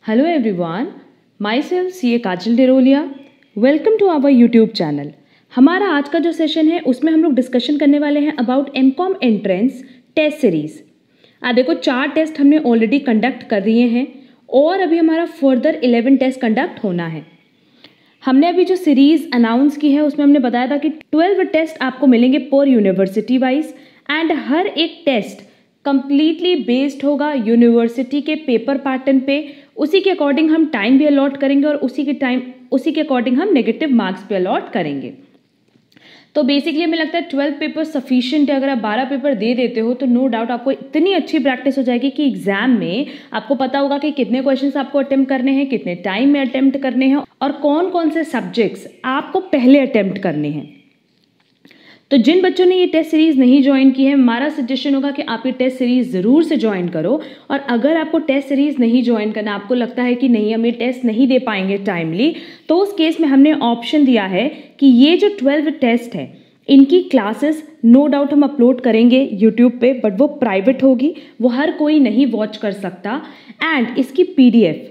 Hello everyone, myself CA Kajal Derolia. Welcome to our YouTube channel. हमारा आज का जो सेशन है उसमें हम लोग डिस्कशन करने वाले हैं about MCom entrance test series. देखो 4 टेस्ट हमने ऑलरेडी कंडक्ट कर दिए हैं और अभी हमारा फर्दर 11 टेस्ट कंडक्ट होना है। हमने अभी जो सीरीज अनाउंस की है उसमें हमने बताया था कि 12 टेस्ट आपको मिलेंगे पर यूनिवर्सिटी वाइज एंड हर एक टेस्ट कंप्लीटली बेस्ड होगा यूनिवर्सिटी के पेपर पैटर्न पे। उसी के अकॉर्डिंग हम टाइम भी अलॉट करेंगे और उसी के अकॉर्डिंग हम नेगेटिव मार्क्स भी अलॉट करेंगे। तो बेसिकली हमें लगता है 12 पेपर सफिशिएंट है। अगर आप 12 पेपर दे देते हो तो नो डाउट आपको इतनी अच्छी प्रैक्टिस हो जाएगी कि एग्जाम में आपको पता होगा कि कितने क्वेश्चंस आपको अटेम्प्ट करने हैं, कितने टाइम में अटेम्प्ट करने हैं और कौन कौन से सब्जेक्ट्स आपको पहले अटेम्प्ट करने हैं। तो जिन बच्चों ने ये टेस्ट सीरीज़ नहीं ज्वाइन की है, हमारा सजेशन होगा कि आप ये टेस्ट सीरीज़ ज़रूर से ज्वाइन करो। और अगर आपको टेस्ट सीरीज़ नहीं ज्वाइन करना, आपको लगता है कि नहीं हम ये टेस्ट नहीं दे पाएंगे टाइमली, तो उस केस में हमने ऑप्शन दिया है कि ये जो 12 टेस्ट है इनकी क्लासेस नो डाउट हम अपलोड करेंगे यूट्यूब पे, बट वो प्राइवेट होगी, वो हर कोई नहीं वॉच कर सकता। एंड इसकी PDF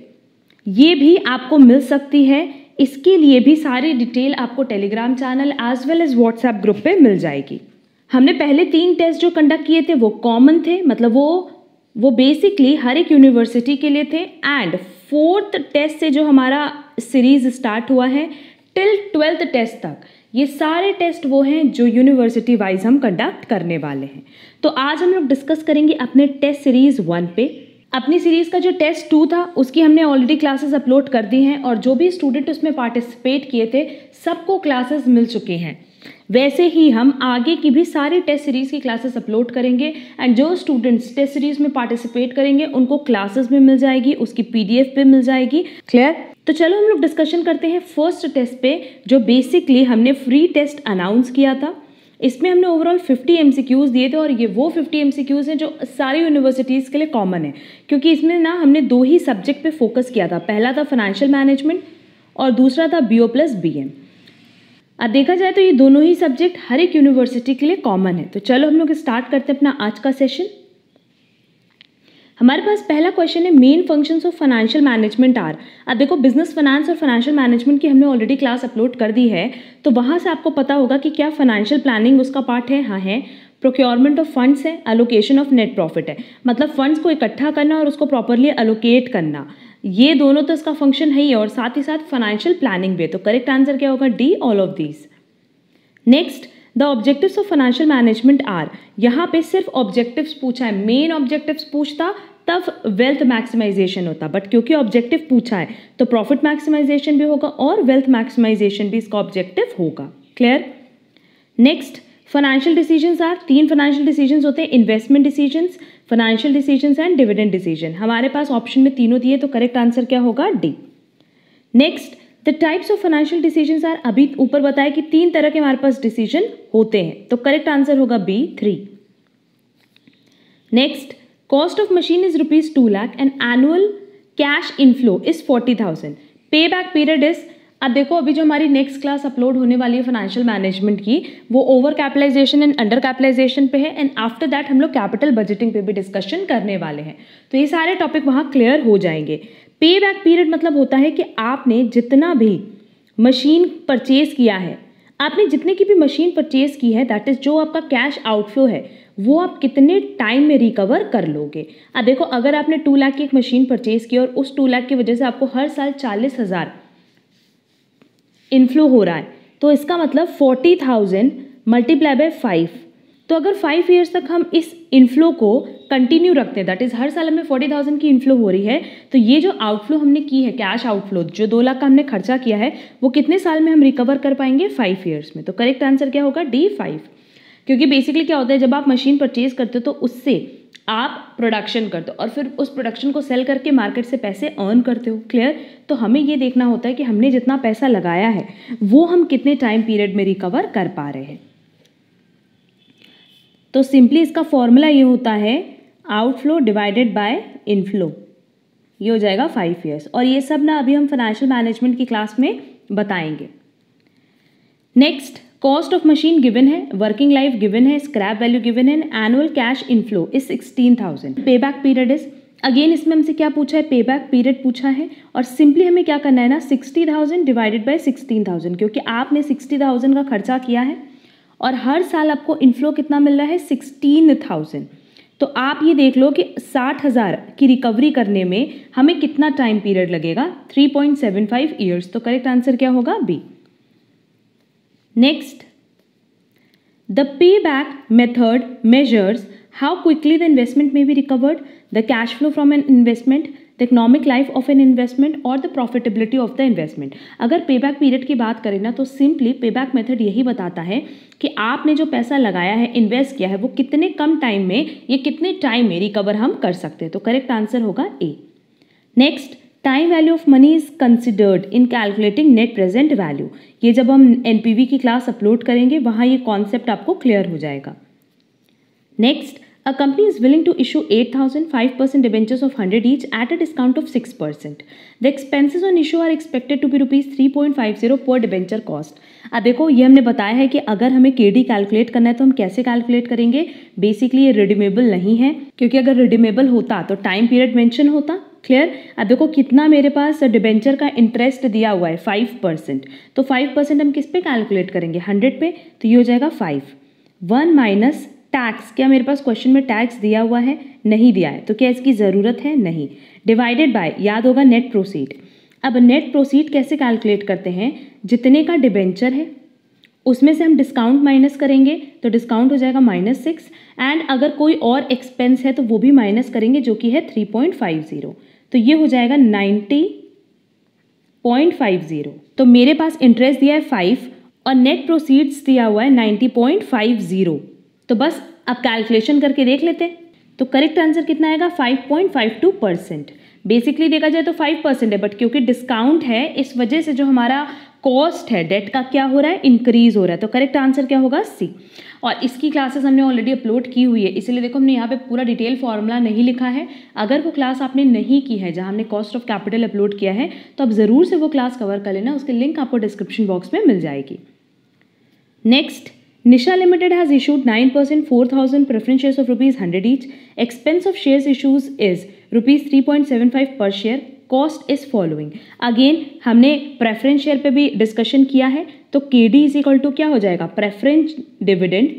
ये भी आपको मिल सकती है। इसके लिए भी सारी डिटेल आपको Telegram channel as well as WhatsApp group पे मिल जाएगी। हमने पहले 3 टेस्ट जो कंडक्ट किए थे वो कॉमन थे, मतलब वो बेसिकली हर एक यूनिवर्सिटी के लिए थे। एंड 4th टेस्ट से जो हमारा सीरीज स्टार्ट हुआ है टिल 12th टेस्ट तक, ये सारे टेस्ट वो हैं जो यूनिवर्सिटी वाइज हम कंडक्ट करने वाले हैं। तो आज हम लोग डिस्कस करेंगे अपने टेस्ट सीरीज 1 पे। अपनी सीरीज़ का जो टेस्ट 2 था उसकी हमने ऑलरेडी क्लासेस अपलोड कर दी हैं और जो भी स्टूडेंट उसमें पार्टिसिपेट किए थे सबको क्लासेस मिल चुके हैं। वैसे ही हम आगे की भी सारी टेस्ट सीरीज़ की क्लासेस अपलोड करेंगे एंड जो स्टूडेंट्स टेस्ट सीरीज़ में पार्टिसिपेट करेंगे उनको क्लासेस भी मिल जाएगी, उसकी PDF भी मिल जाएगी। क्लियर? तो चलो हम लोग डिस्कशन करते हैं फर्स्ट टेस्ट पे, जो बेसिकली हमने फ्री टेस्ट अनाउंस किया था। इसमें हमने ओवरऑल 50 MCQs दिए थे और ये वो 50 MCQs हैं जो सारी यूनिवर्सिटीज़ के लिए कॉमन है, क्योंकि इसमें ना हमने 2 ही सब्जेक्ट पे फोकस किया था। पहला था फाइनेंशियल मैनेजमेंट और दूसरा था BO+BM। अब देखा जाए तो ये दोनों ही सब्जेक्ट हर एक यूनिवर्सिटी के लिए कॉमन है। तो चलो हम लोग स्टार्ट करते हैं अपना आज का सेशन। हमारे पास पहला क्वेश्चन है, main functions of financial management are. अब देखो बिजनेस फाइनेंस और फाइनेंशियल मैनेजमेंट की हमने ऑलरेडी क्लास अपलोड कर दी है, तो वहाँ से आपको पता होगा कि क्या फाइनेंशियल प्लानिंग उसका पार्ट है। हाँ है। प्रोक्योरमेंट ऑफ फंड्स है, एलोकेशन ऑफ नेट प्रॉफिट है, मतलब फंड्स को इकट्ठा करना और उसको प्रॉपरली एलोकेट करना, ये दोनों तो इसका फंक्शन है ही, और साथ ही साथ फाइनेंशियल प्लानिंग भी है। तो करेक्ट आंसर क्या होगा? D, all of these. Next, the objectives of financial management are. यहाँ पे सिर्फ ऑब्जेक्टिव्स पूछा है, मेन ऑब्जेक्टिव्स पूछता तब वेल्थ मैक्सिमाइजेशन होता, बट क्योंकि ऑब्जेक्टिव पूछा है तो प्रॉफिट मैक्सिमाइजेशन भी होगा और वेल्थ मैक्सिमाइजेशन भी इसका ऑब्जेक्टिव होगा। Clear? Next, financial decisions are. 3 financial decisions होते हैं, investment decisions, financial decisions and dividend decision. हमारे पास ऑप्शन में तीनों दिए, तो करेक्ट आंसर क्या होगा? D. Next, the types of financial decisions are. अभी ऊपर बताया कि 3 तरह के हमारे पास डिसीजन होते हैं, तो करेक्ट आंसर होगा B, 3। Next, cost of machine is ₹2 lakh and annual cash inflow is 40,000। पे बैक पीरियड इज, अब देखो अभी जो हमारी नेक्स्ट क्लास अपलोड होने वाली है फाइनेंशियल मैनेजमेंट की, वो over capitalisation and under capitalisation पे है, एंड आफ्टर दैट हम लोग कैपिटल बजटिंग पे भी डिस्कशन करने वाले हैं। तो ये सारे टॉपिक वहाँ क्लियर हो जाएंगे। पे बैक पीरियड मतलब होता है कि आपने जितना भी मशीन परचेज किया है, आपने जितने की भी मशीन परचेज की है, दैट इज जो आपका कैश आउटफ्लो है, वो आप कितने टाइम में रिकवर कर लोगे। अब देखो अगर आपने 2 लाख की एक मशीन परचेज की और उस 2 लाख की वजह से आपको हर साल 40,000 इनफ्लो हो रहा है, तो इसका मतलब 40,000 मल्टीप्लाई बाय 5। तो अगर 5 ईयर्स तक हम इस इनफ्लो को कंटिन्यू रखते हैं, दैट इज हर साल हमें 40,000 की इनफ्लो हो रही है, तो ये जो आउटफ्लो हमने की है, कैश आउटफ्लो जो 2 लाख का हमने खर्चा किया है, वो कितने साल में हम रिकवर कर पाएंगे? 5 ईयर्स में। तो करेक्ट आंसर क्या होगा? डी, 5। क्योंकि बेसिकली क्या होता है, जब आप मशीन परचेज करते हो तो उससे आप प्रोडक्शन करते हो और फिर उस प्रोडक्शन को सेल करके मार्केट से पैसे अर्न करते हो। क्लियर? तो हमें ये देखना होता है कि हमने जितना पैसा लगाया है वो हम कितने टाइम पीरियड में रिकवर कर पा रहे हैं। तो सिंपली इसका फॉर्मूला ये होता है, आउटफ्लो डिवाइडेड बाय इनफ्लो, ये हो जाएगा 5 ईयर्स। और ये सब ना अभी हम फाइनेंशियल मैनेजमेंट की क्लास में बताएंगे। Next, cost of machine given है, वर्किंग लाइफ गिवन है, स्क्रैप वैल्यू गिवन है, एनुअल कैश इनफ्लो इज 16,000। पे बैक पीरियड इज, अगेन इसमें हमसे क्या पूछा है, पे बैक पीरियड पूछा है, और सिंपली हमें क्या करना है ना, 60,000 डिवाइडेड बाय 16,000, क्योंकि आपने 60,000 का खर्चा किया है और हर साल आपको इनफ्लो कितना मिल रहा है, 16,000। तो आप ये देख लो कि 60,000 की रिकवरी करने में हमें कितना टाइम पीरियड लगेगा, 3.75 ईयर्स। तो करेक्ट आंसर क्या होगा, B. Next, the payback method measures how quickly the investment may be recovered, the cash flow from an investment, the economic life of an investment और the profitability of the investment। अगर payback period की बात करें ना तो simply payback method यही बताता है कि आपने जो पैसा लगाया है, इन्वेस्ट किया है, वो कितने कम टाइम में या कितने टाइम में रिकवर हम कर सकते हैं। तो करेक्ट आंसर होगा A. Next, time value of money is considered in calculating net present value. ये जब हम एनपीवी की क्लास अपलोड करेंगे वहाँ ये कॉन्सेप्ट आपको क्लियर हो जाएगा। Next, a company is willing to issue 8,000 5% debentures of 100 each at a discount of 6%. The expenses on issue are expected to be rupees 3.50 per debenture cost. अब देखो ये हमने बताया है कि अगर हमें केडी कैलकुलेट करना है तो हम कैसे कैलकुलेट करेंगे। बेसिकली ये रिडीमेबल नहीं है, क्योंकि अगर रिडीमेबल होता तो टाइम पीरियड मेंशन होता। क्लियर। अब देखो कितना मेरे पास डिबेंचर का इंटरेस्ट दिया हुआ है, 5%। तो 5% हम किस पे कैलकुलेट करेंगे, 100 पे। तो ये हो जाएगा 5 1 माइनस टैक्स। क्या मेरे पास क्वेश्चन में टैक्स दिया हुआ है, नहीं दिया है, तो क्या इसकी ज़रूरत है, नहीं। डिवाइडेड बाय, याद होगा नेट प्रोसीड। अब नेट प्रोसीड कैसे कैलकुलेट करते हैं, जितने का डिबेंचर है उसमें से हम डिस्काउंट माइनस करेंगे, तो डिस्काउंट हो जाएगा -6, एंड अगर कोई और एक्सपेंस है तो वो भी माइनस करेंगे, जो कि है 3.50। तो ये हो जाएगा 90.50। तो मेरे पास इंटरेस्ट दिया है 5 और नेट प्रोसीड्स दिया हुआ है 90.50। तो बस अब कैलकुलेशन करके देख लेते हैं। तो करेक्ट आंसर कितना आएगा, 5.52%। बेसिकली देखा जाए तो 5% है, बट क्योंकि डिस्काउंट है इस वजह से जो हमारा कॉस्ट है डेट का क्या हो रहा है, इंक्रीज हो रहा है। तो करेक्ट आंसर क्या होगा, सी। और इसकी क्लासेस हमने ऑलरेडी अपलोड की हुई है, इसलिए देखो हमने यहाँ पे पूरा डिटेल फॉर्मूला नहीं लिखा है। अगर वो क्लास आपने नहीं की है जहाँ हमने कॉस्ट ऑफ कैपिटल अपलोड किया है, तो आप ज़रूर से वो क्लास कवर कर लेना, उसकी लिंक आपको डिस्क्रिप्शन बॉक्स में मिल जाएगी। Next, Nisha Limited has issued 9% 4,000 preference shares of rupees 100 each. Expense of shares issues is rupees 3.75 per share. Cost is following. Again हमने प्रेफरेंस शेयर पे भी डिस्कशन किया है, तो KD इज इक्वल टू क्या हो जाएगा, प्रेफरेंस डिविडेंड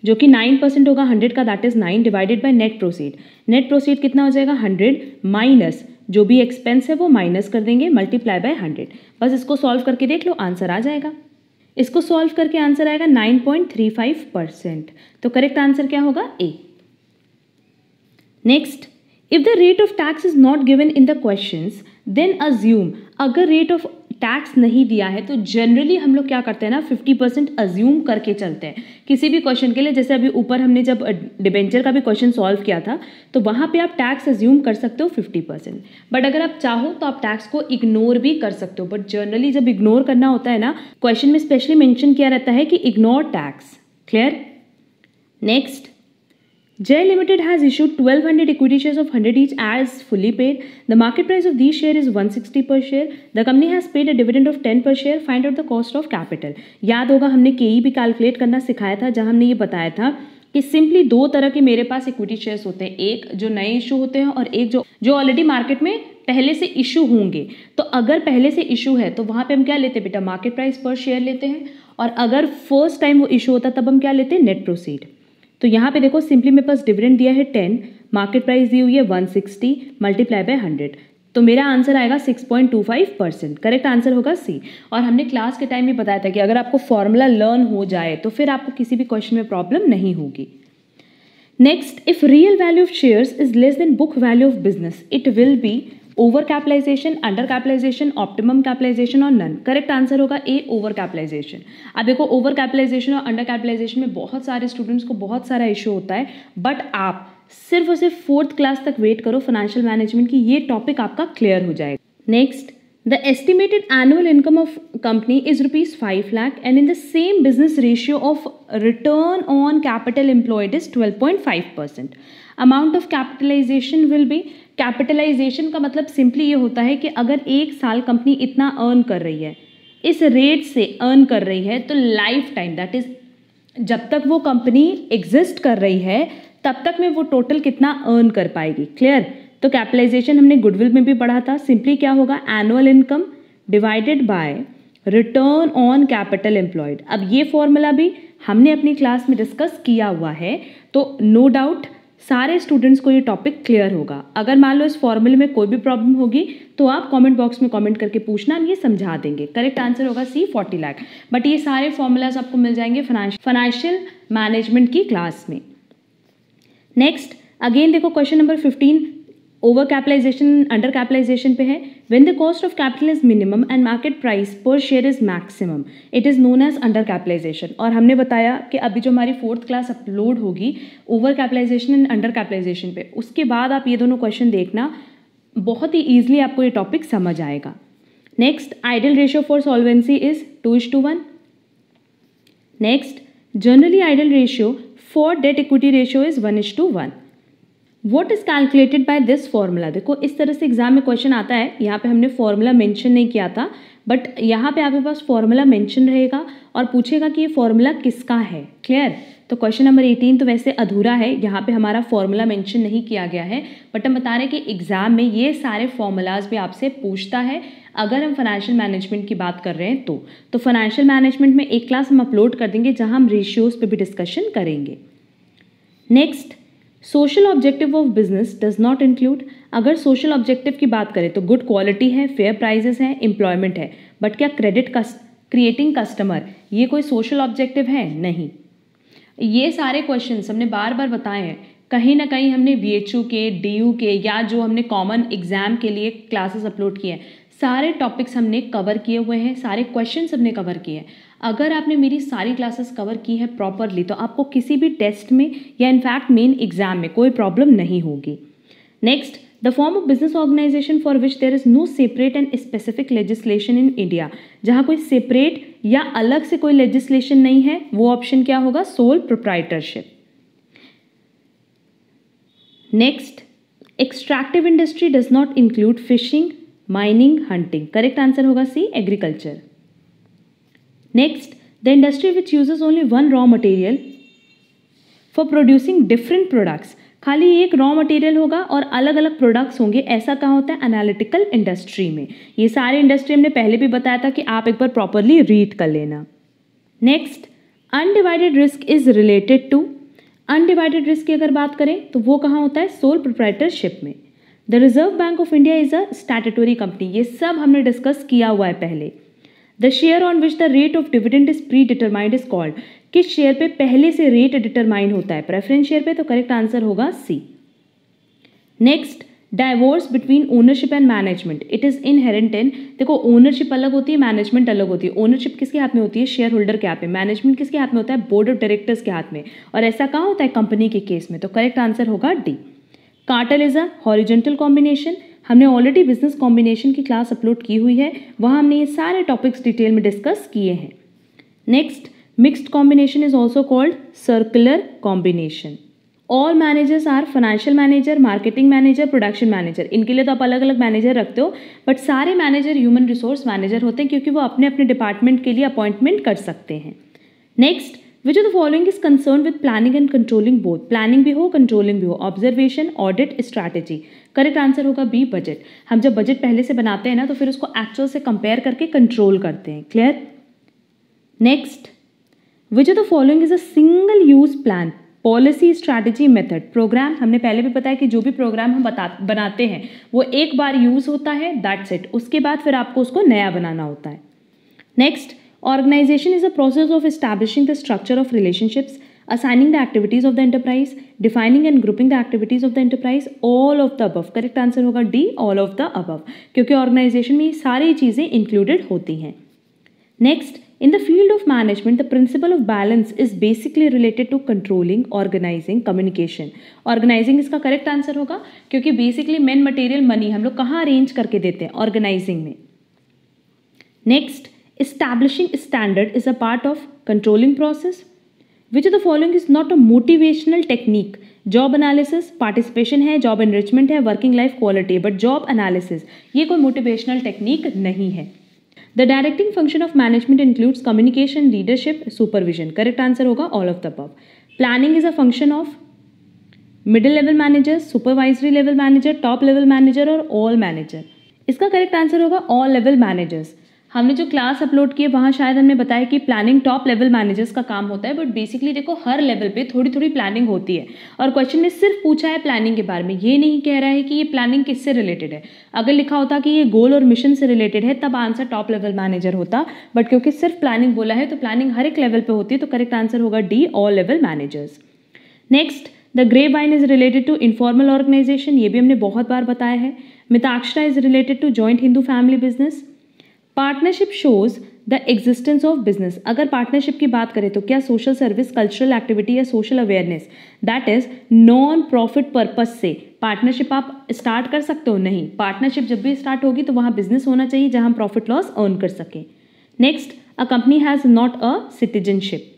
जो कि 9% होगा 100 का, that is 9 divided by net proceed. Net proceed कितना हो जाएगा, 100 माइनस जो भी एक्सपेंस है वो माइनस कर देंगे, मल्टीप्लाई बाय 100। बस इसको सॉल्व करके देख लो, आंसर आ जाएगा। इसको सॉल्व करके आंसर आएगा 9.35%। तो करेक्ट आंसर क्या होगा, A. Next, if the rate of tax is not given in the questions then assume. अगर रेट ऑफ टैक्स नहीं दिया है तो जनरली हम लोग क्या करते हैं ना, 50% अज्यूम करके चलते हैं किसी भी क्वेश्चन के लिए। जैसे अभी ऊपर हमने जब डिबेंचर का भी क्वेश्चन सॉल्व किया था, तो वहाँ पे आप टैक्स अज्यूम कर सकते हो 50%, बट अगर आप चाहो तो आप टैक्स को इग्नोर भी कर सकते हो। बट जनरली जब इग्नोर करना होता है ना, क्वेश्चन में स्पेशली मेंशन किया रहता है कि ignore tax. Clear. Next, Jay Limited has issued 1,200 equity shares of 100 each as fully paid. The market price of these shares is 160 per share. The company has paid a dividend of 10 per share. Find out the cost of capital. याद होगा हमने KE भी calculate करना सिखाया था, जहां हमने ये बताया था कि सिंपली दो तरह के मेरे पास इक्विटी शेयर्स होते हैं, एक जो नए इशू होते हैं और एक जो ऑलरेडी मार्केट में पहले से इशू होंगे। तो अगर पहले से इशू है तो वहाँ पे हम क्या लेते हैं बेटा, मार्केट प्राइस पर शेयर लेते हैं, और अगर फर्स्ट टाइम वो इशू होता तब हम क्या लेते हैं, नेट प्रोसीड। तो यहाँ पे देखो सिंपली मेरे पास डिविडेंड दिया है 10, मार्केट प्राइस दी हुई है 160 मल्टीप्लाई बाय 100, तो मेरा आंसर आएगा 6.25%। करेक्ट आंसर होगा सी। और हमने क्लास के टाइम में बताया था कि अगर आपको फॉर्मूला लर्न हो जाए तो फिर आपको किसी भी क्वेश्चन में प्रॉब्लम नहीं होगी। Next, if real value of shares is less than book value of business it will be over capitalisation, under capitalisation, optimum capitalisation और नन। करेक्ट आंसर होगा ए, ओवर कैपिटलाइजेशन। अब देखो ओवर कैपिटलाइजेशन और under capitalisation में बहुत सारे students को बहुत सारा इशू होता है, बट आप सिर्फ और सिर्फ 4th क्लास तक वेट करो फाइनेंशियल मैनेजमेंट की, ये टॉपिक आपका क्लियर हो जाएगा। Next, the estimated annual income of company is rupees 5 lakh and in the same business ratio of return on capital employed is 12.5%. Amount of capitalization will be, capitalisation का मतलब simply ये होता है कि अगर एक साल कंपनी इतना अर्न कर रही है, इस रेट से अर्न कर रही है, तो लाइफ टाइम दैट इज जब तक वो कंपनी एग्जिस्ट कर रही है तब तक में वो टोटल कितना अर्न कर पाएगी। क्लियर। तो कैपिटलाइजेशन हमने गुडविल में भी पढ़ा था, सिंपली क्या होगा, annual income divided by return on capital employed. अब ये फॉर्मूला भी हमने अपनी क्लास में डिस्कस किया हुआ है, तो नो डाउट सारे स्टूडेंट्स को ये टॉपिक क्लियर होगा। अगर मान लो इस फॉर्मूले में कोई भी प्रॉब्लम होगी तो आप कमेंट बॉक्स में कमेंट करके पूछना, हम ये समझा देंगे। करेक्ट आंसर होगा सी 40 लाख। बट ये सारे फॉर्मूलाज आपको मिल जाएंगे फाइनेंशियल मैनेजमेंट की क्लास में। नेक्स्ट अगेन देखो question number 15 over capitalisation under capitalisation पे है। When the cost of capital is minimum and market price per share is maximum it is known as under capitalisation. और हमने बताया कि अभी जो हमारी 4th क्लास अपलोड होगी over capitalisation and under capitalisation पे, उसके बाद आप ये दोनों क्वेश्चन देखना, बहुत ही ईजिली आपको ये टॉपिक समझ आएगा। Next ideal ratio for solvency is 2:1। Next generally ideal ratio for debt equity ratio is 1:1। What is calculated by this formula. देखो इस तरह से एग्जाम में क्वेश्चन आता है, यहाँ पे हमने फॉर्मूला मेंशन नहीं किया था, बट यहाँ पे आपके पास फॉर्मूला मेंशन रहेगा और पूछेगा कि ये फॉर्मूला किसका है। क्लियर। तो क्वेश्चन नंबर 18 तो वैसे अधूरा है, यहाँ पे हमारा फॉर्मूला मेंशन नहीं किया गया है, बट हम बता रहे हैं कि एग्जाम में ये सारे फॉर्मूलाज भी आपसे पूछता है अगर हम फाइनेंशियल मैनेजमेंट की बात कर रहे हैं तो फाइनेंशियल मैनेजमेंट में एक क्लास हम अपलोड कर देंगे जहाँ हम रेशियोज पे भी डिस्कशन करेंगे। Next social objective of business does not include. अगर सोशल ऑब्जेक्टिव की बात करें तो गुड क्वालिटी है, फेयर प्राइजेस हैं, एम्प्लॉयमेंट है, बट क्या क्रिएटिंग कस्टमर ये कोई सोशल ऑब्जेक्टिव है? नहीं। ये सारे क्वेश्चंस हमने बार बार बताए हैं, कहीं ना कहीं हमने VHU के, DU के या जो हमने कॉमन एग्जाम के लिए क्लासेस अपलोड किए हैं, सारे टॉपिक्स हमने कवर किए हुए हैं, सारे क्वेश्चंस हमने कवर किए हैं। अगर आपने मेरी सारी क्लासेस कवर की है प्रॉपरली तो आपको किसी भी टेस्ट में या इनफैक्ट मेन एग्जाम में कोई प्रॉब्लम नहीं होगी। Next the form of business organisation for which there is no separate and specific legislation in India. जहाँ कोई सेपरेट या अलग से कोई लेजिस्लेशन नहीं है, वो ऑप्शन क्या होगा? Sole proprietorship. Next extractive industry does not include fishing, mining, hunting. Correct answer होगा सी agriculture. Next, the industry which uses only one raw material for producing different products। खाली एक रॉ मटेरियल होगा और अलग अलग प्रोडक्ट्स होंगे, ऐसा कहाँ होता है? एनालिटिकल इंडस्ट्री में। ये सारे इंडस्ट्री हमने पहले भी बताया था कि आप एक बार प्रॉपरली रीड कर लेना। Next undivided risk is related to. Undivided risk की अगर बात करें तो वो कहाँ होता है? सोल प्रोप्राइटरशिप में। The Reserve Bank of India is a statutory company. ये सब हमने डिस्कस किया हुआ है पहले। The share on which the rate of dividend is pre determined is called. किस शेयर पे पहले से रेट डिटरमाइन होता है? प्रेफरेंस शेयर पे। तो करेक्ट आंसर होगा C. Next divorce between ownership and management it is inherent in. देखो ओनरशिप अलग होती है, मैनेजमेंट अलग होती है। ओनरशिप किसके हाथ में होती है? शेयर होल्डर के हाथ में। मैनेजमेंट किसके हाथ में होता है? बोर्ड ऑफ डायरेक्टर्स के हाथ में। और ऐसा कहाँ होता है? कंपनी के केस में। तो करेक्ट आंसर होगा D. Cartel is a horizontal combination. हमने ऑलरेडी बिजनेस कॉम्बिनेशन की क्लास अपलोड की हुई है, वहाँ हमने ये सारे टॉपिक्स डिटेल में डिस्कस किए हैं। Next mixed combination is also called circular combination. All managers are financial manager, marketing manager, production manager. इनके लिए तो आप अलग अलग मैनेजर रखते हो, बट सारे मैनेजर ह्यूमन रिसोर्स मैनेजर होते हैं क्योंकि वो अपने अपने डिपार्टमेंट के लिए अपॉइंटमेंट कर सकते हैं। Next which of the following is concern with planning and controlling both. Planning भी हो, कंट्रोलिंग भी हो। Observation, audit, strategy. Correct answer होगा बी बजट। हम जब बजट पहले से बनाते हैं ना तो फिर उसको एक्चुअल से कंपेयर करके कंट्रोल करते हैं। Clear. Next which of the following is a single use plan, policy, strategy, method. Programme हमने पहले भी बताया कि जो भी प्रोग्राम हम बनाते हैं वो एक बार यूज होता है, दैट्स इट। उसके बाद फिर आपको उसको नया बनाना होता है। Next organization is a process of establishing the structure of relationships, assigning the activities of the enterprise, defining and grouping the activities of the enterprise, all of the above। Correct answer होगा D, all of the above, क्योंकि organisation में ये सारी चीज़ें included होती हैं। Next in the field of management the principle of balance is basically related to controlling, organising, communication. Organising इसका correct answer होगा क्योंकि बेसिकली मेन मटेरियल मनी हम लोग कहाँ अरेंज करके देते हैं? ऑर्गेनाइजिंग में। Next establishing standard is a part of controlling process. Which of the following is not a motivational technique? Job analysis, participation है, job enrichment है, working life quality, but job analysis ये कोई motivational technique नहीं है। The directing function of management includes communication, leadership, supervision। Correct answer होगा all of the above. Planning is a function of middle level manager, supervisory level manager, top level manager और all manager. इसका correct answer होगा all level managers. हमने जो class upload की है वहाँ शायद हमने बताया कि प्लानिंग टॉप लेवल मैनेजर्स का काम होता है, बट बेसिकली देखो हर लेवल पे थोड़ी थोड़ी प्लानिंग होती है और क्वेश्चन ने सिर्फ पूछा है प्लानिंग के बारे में, ये नहीं कह रहा है कि ये प्लानिंग किससे रिलेटेड है। अगर लिखा होता कि ये गोल और मिशन से रिलेटेड है तब आंसर टॉप लेवल मैनेजर होता, बट क्योंकि सिर्फ प्लानिंग बोला है तो प्लानिंग हर एक लेवल पर होती है, तो करेक्ट आंसर होगा D, all level managers. Next, the grapevine is related to informal organisation, ये भी हमने बहुत बार बताया है। Mitakshara is related to joint Hindu family business. Partnership shows the existence of business, अगर पार्टनरशिप की बात करें तो क्या सोशल सर्विस, कल्चरल एक्टिविटी या social awareness, that is non profit purpose से पार्टनरशिप आप स्टार्ट कर सकते हो? नहीं, पार्टनरशिप जब भी स्टार्ट होगी तो वहाँ बिजनेस होना चाहिए जहाँ हम प्रॉफिट लॉस अर्न कर सकें। Next, a company has not a citizenship,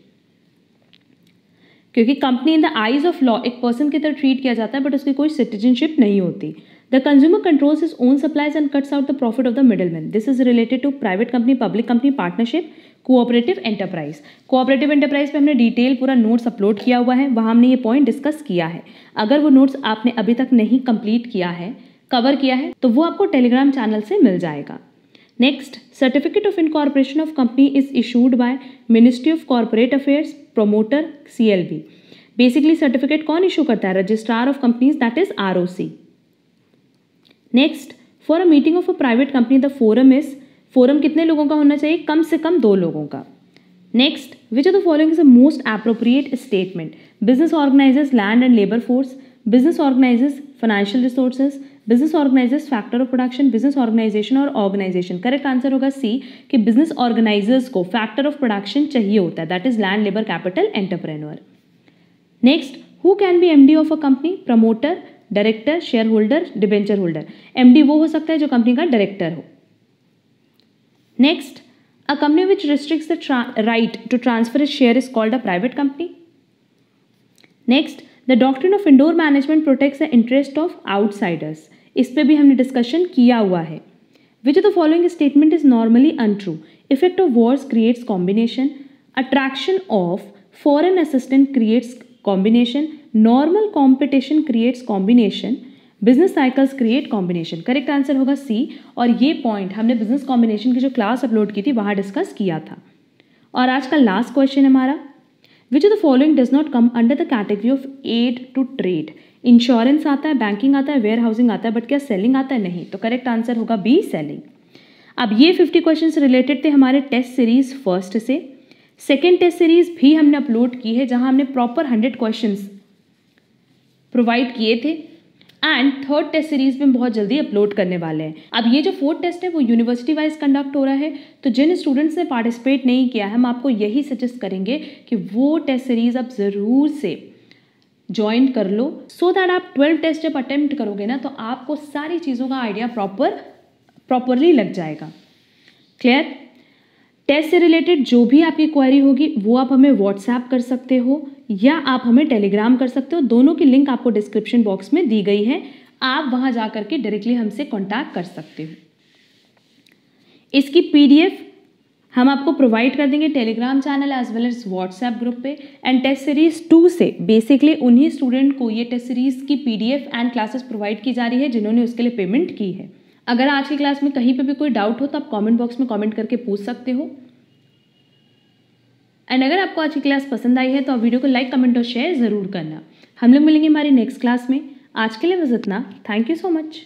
क्योंकि company in the eyes of law एक पर्सन की तरह ट्रीट किया जाता है बट उसकी कोई सिटीजनशिप नहीं होती। The consumer controls his own supplies and cuts out the profit of the middleman, this is related to private company, public company, partnership, cooperative enterprise. Cooperative enterprise पे हमने डिटेल पूरा नोट्स अपलोड किया हुआ है, वहाँ हमने ये पॉइंट डिस्कस किया है। अगर वो नोट्स आपने अभी तक नहीं कंप्लीट किया है, कवर किया है, तो वो आपको टेलीग्राम चैनल से मिल जाएगा। Next, certificate of incorporation of company is issued by ministry of corporate affairs, promoter, CLB। Basically certificate कौन इशू करता है? Registrar of companies, that is ROC। Next, for a meeting of a private company the forum is, forum कितने लोगों का होना चाहिए? कम से कम 2 लोगों का। Next, which of the following is the most appropriate statement? Business organises land and labour force, business organises financial resources, business organises factor of production, business organisation और organisation. Correct answer होगा C, कि business organisers को factor of production चाहिए होता है, that is land, labour, capital, entrepreneur. Next, who can be MD of a company? Promoter, director, share holder, debenture holder. MD वो हो सकता है जो कंपनी का डायरेक्टर हो। Next, a company which restricts the right to transfer its share is called a private company. Next, the doctrine of indoor management protects the interest of outsiders, इस पे भी हमने डिस्कशन किया हुआ है। Which of the following statement is normally untrue? Effect of wars creates combination, attraction of foreign assistant creates combination, normal competition creates combination, business cycles create combination. Correct answer होगा C, और ये point हमने business combination की जो class upload की थी वहाँ discuss किया था। और आज का लास्ट क्वेश्चन हमारा, which of the following does not come under the category of aid to trade? Insurance आता है, बैंकिंग आता है, वेयर हाउसिंग आता है, बट क्या सेलिंग आता है? नहीं, तो करेक्ट आंसर होगा B, सेलिंग। अब ये 50 क्वेश्चंस रिलेटेड थे हमारे टेस्ट सीरीज फर्स्ट से। सेकेंड टेस्ट सीरीज भी हमने अपलोड की है जहां हमने प्रॉपर 100 क्वेश्चंस प्रोवाइड किए थे, एंड थर्ड टेस्ट सीरीज में बहुत जल्दी अपलोड करने वाले हैं। अब ये जो फोर्थ टेस्ट है वो यूनिवर्सिटी वाइज कंडक्ट हो रहा है, तो जिन स्टूडेंट्स ने पार्टिसिपेट नहीं किया है हम आपको यही सजेस्ट करेंगे कि वो टेस्ट सीरीज आप ज़रूर से ज्वाइन कर लो, सो दैट आप 12 टेस्ट जब अटेम्प्ट करोगे ना तो आपको सारी चीज़ों का आइडिया प्रॉपरली लग जाएगा। क्लियर? टेस्ट से रिलेटेड जो भी आपकी क्वेरी होगी वो आप हमें व्हाट्सएप कर सकते हो या आप हमें टेलीग्राम कर सकते हो, दोनों की लिंक आपको डिस्क्रिप्शन बॉक्स में दी गई है, आप वहां जा करके डायरेक्टली हमसे कांटेक्ट कर सकते हो। इसकी PDF हम आपको प्रोवाइड कर देंगे Telegram channel as well as WhatsApp group पे। एंड टेस्ट सीरीज 2 से बेसिकली उन्हीं स्टूडेंट को ये टेस्ट सीरीज की PDF एंड क्लासेस प्रोवाइड की जा रही है जिन्होंने उसके लिए पेमेंट की है। अगर आज की क्लास में कहीं पे भी कोई डाउट हो तो आप कमेंट बॉक्स में कमेंट करके पूछ सकते हो। एंड अगर आपको आज की क्लास पसंद आई है तो आप वीडियो को लाइक, कमेंट और शेयर ज़रूर करना। हम लोग मिलेंगे हमारी नेक्स्ट क्लास में। आज के लिए बस इतना। Thank you so much.